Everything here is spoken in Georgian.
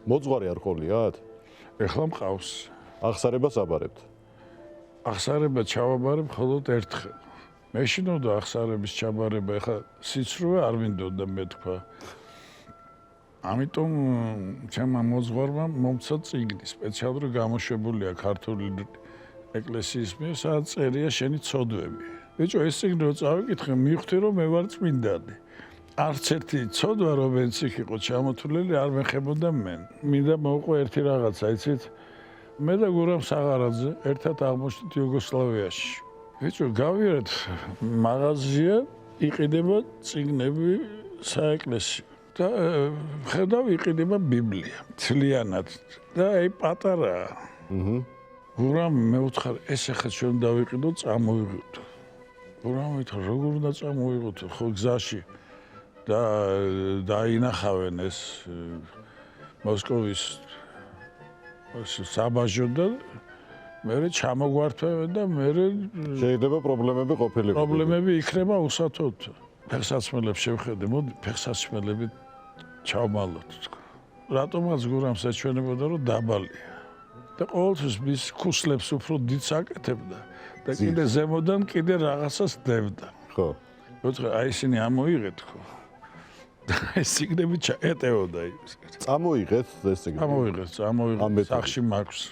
მოძღვარი არ ყოლიათ? ეხლა მყავს. აღსარებას აბარებთ. აღსარება ჩავაბარებ მხოლოდ ერთხელ. მეშინოდა აღსარების ჩაბარება, ეხლა სიცრუე არ მინდოდა მე თქვა. ამიტომ ჩემმა მოძღვარმა მომცა წიგნი, სპეციალური გამოშვებულია ქართული ეკლესიის მიერ, სადაც წერია შენი ცოდვები. ბიჭო, ეს წიგნი რო წავიკითხე, მივხვდი რომ მე ვარ წმინდანი. არც ერთი ცოდვა რომელიც იქ იყო ჩამოთვლილი არ მეხებოდა მე. მინდა მოვყო ერთი რაღაცა, იცით? მე და გურამ საღარაძე ერთად აღმოჩნდით იუგოსლავიაში. ბიჭო, გავიარეთ მაღაზია, იყიდება წიგნები საეკლესიო. და ხედავ იყიდება ბიბლია, მთლიანად. და აი პატარაა. გურამ მეუთხარ, ეს ახლა ჩვენ დავიყიდოთ, წამოვიღოთ. გურამ ვითხრა, როგორ უნდა წამოვიღოთ, ხო გზაში და დაინახავენ ეს მოსკოვის საბაჟო და მე ჩამოგვართვევენ და მე შეიძლება პრობლემები ყოფილიყო. პრობლემები იქნება უსათოდ. ფეხსაცმელებს შევხედე, მოდი ფეხსაცმელები ჩავმალოთ. რატომაც გურამს ეჩვენებოდა რომ დაბალია. და ყოველთვის მის ქუსლებს უფრო დიდს აკეთებდა და კიდე ზემოდან კიდე რაღაცას დებდა. ხო. მოთხრა აი ისინი ამოიღეთ ხო. და ეს სიგნები ეტეოდა ის. წამოიღეთ ეს სიგნი. წამოიღეთ, სახში მაქვს.